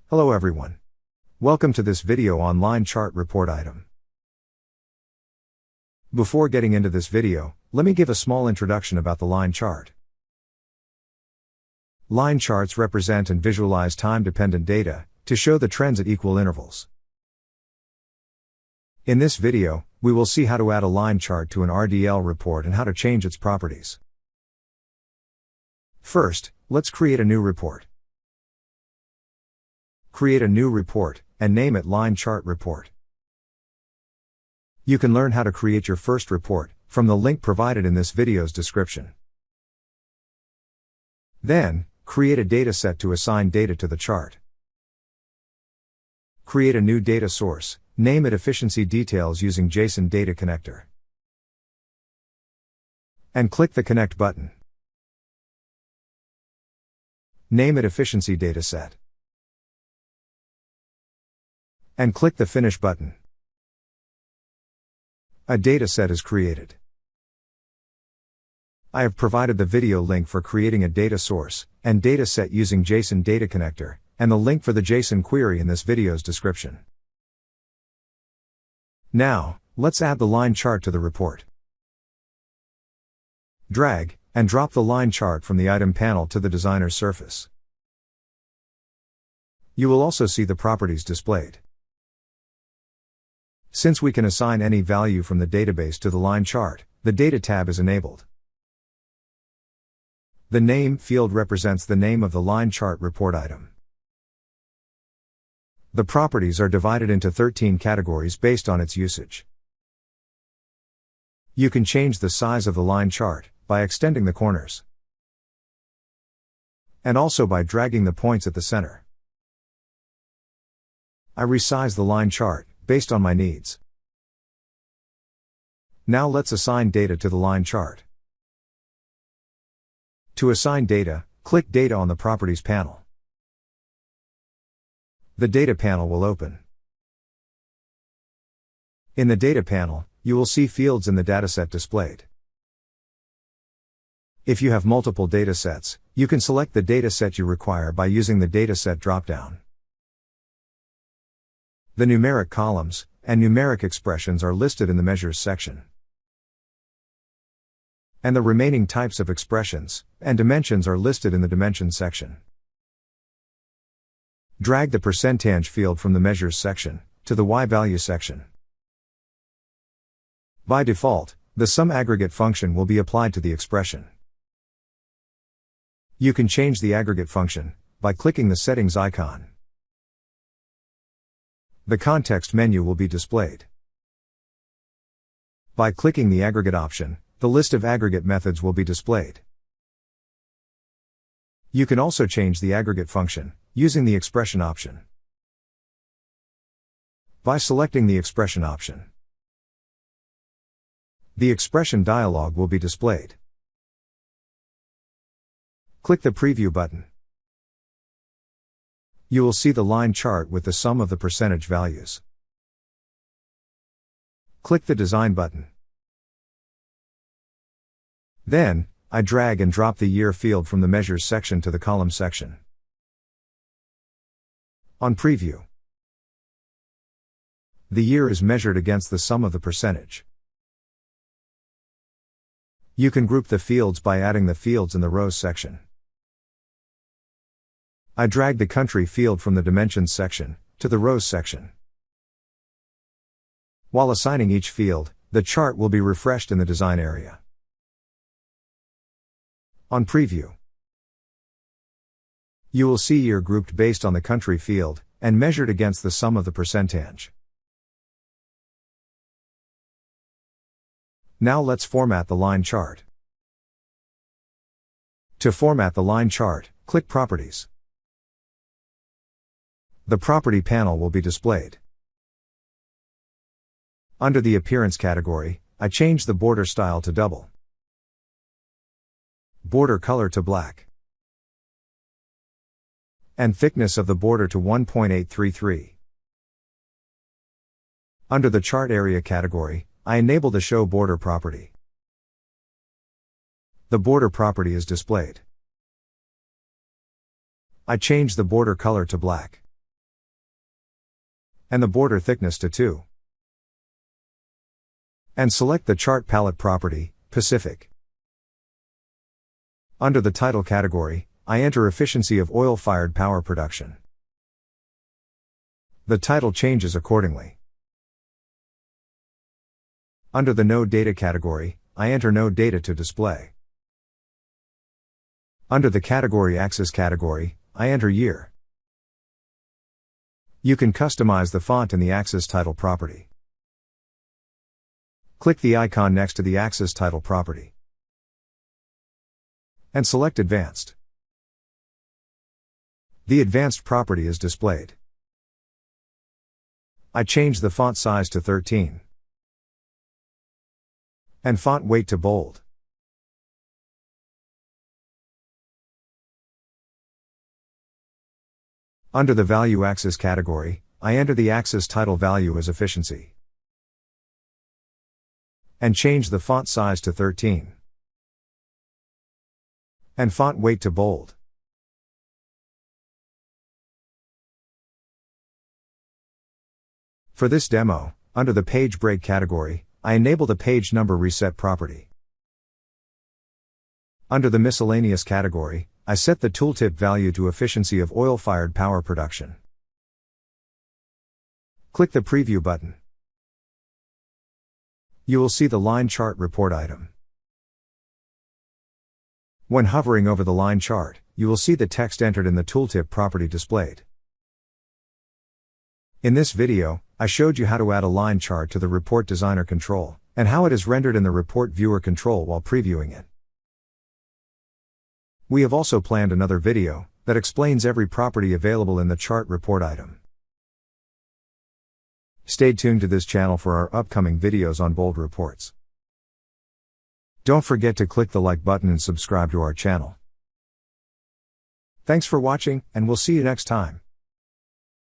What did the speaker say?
Hello everyone. Welcome to this video on line chart report item. Before getting into this video, let me give a small introduction about the line chart. Line charts represent and visualize time-dependent data to show the trends at equal intervals. In this video, we will see how to add a line chart to an RDL report and how to change its properties. First, let's create a new report. Create a new report, and name it Line Chart Report. You can learn how to create your first report from the link provided in this video's description. Then, create a dataset to assign data to the chart. Create a new data source, name it Efficiency Details using JSON Data Connector. And click the Connect button. Name it Efficiency Dataset. And click the Finish button. A dataset is created. I have provided the video link for creating a data source and dataset using JSON Data Connector, and the link for the JSON query in this video's description. Now, let's add the line chart to the report. Drag and drop the line chart from the item panel to the designer's surface. You will also see the properties displayed. Since we can assign any value from the database to the line chart, the Data tab is enabled. The Name field represents the name of the line chart report item. The properties are divided into 13 categories based on its usage. You can change the size of the line chart by extending the corners, and also by dragging the points at the center. I resize the line chart based on my needs. Now let's assign data to the line chart. To assign data, click Data on the Properties panel. The Data panel will open. In the Data panel, you will see fields in the dataset displayed. If you have multiple datasets, you can select the dataset you require by using the Dataset dropdown. The numeric columns and numeric expressions are listed in the Measures section. And the remaining types of expressions and dimensions are listed in the Dimensions section. Drag the percentage field from the Measures section to the Y-value section. By default, the sum aggregate function will be applied to the expression. You can change the aggregate function by clicking the settings icon. The context menu will be displayed. By clicking the aggregate option, the list of aggregate methods will be displayed. You can also change the aggregate function using the expression option. By selecting the expression option, the expression dialog will be displayed. Click the Preview button. You will see the line chart with the sum of the percentage values. Click the Design button. Then, I drag and drop the Year field from the Measures section to the Column section. On Preview, the year is measured against the sum of the percentage. You can group the fields by adding the fields in the Rows section. I drag the Country field from the Dimensions section to the Rows section. While assigning each field, the chart will be refreshed in the Design area. On Preview, you will see year grouped based on the Country field and measured against the sum of the percentage. Now let's format the line chart. To format the line chart, click Properties. The Property panel will be displayed. Under the Appearance category, I change the border style to double. Border color to black. And thickness of the border to 1.833. Under the Chart Area category, I enable the Show Border property. The border property is displayed. I change the border color to black. and the border thickness to 2. And select the chart palette property, Pacific. Under the title category, I enter efficiency of oil-fired power production. The title changes accordingly. Under the node data category, I enter node data to display. Under the category axis category, I enter year. You can customize the font in the axis title property. Click the icon next to the axis title property and select Advanced. The Advanced property is displayed. I change the font size to 13 and font weight to bold. Under the value axis category, I enter the axis title value as efficiency and change the font size to 13 and font weight to bold. For this demo, under the page break category, I enable the page number reset property. Under the miscellaneous category, I set the tooltip value to efficiency of oil-fired power production. Click the preview button. You will see the line chart report item. When hovering over the line chart, you will see the text entered in the tooltip property displayed. In this video, I showed you how to add a line chart to the Report Designer control, and how it is rendered in the Report Viewer control while previewing it. We have also planned another video that explains every property available in the chart report item. Stay tuned to this channel for our upcoming videos on bold reports. Don't forget to click the like button and subscribe to our channel. Thanks for watching, and we'll see you next time.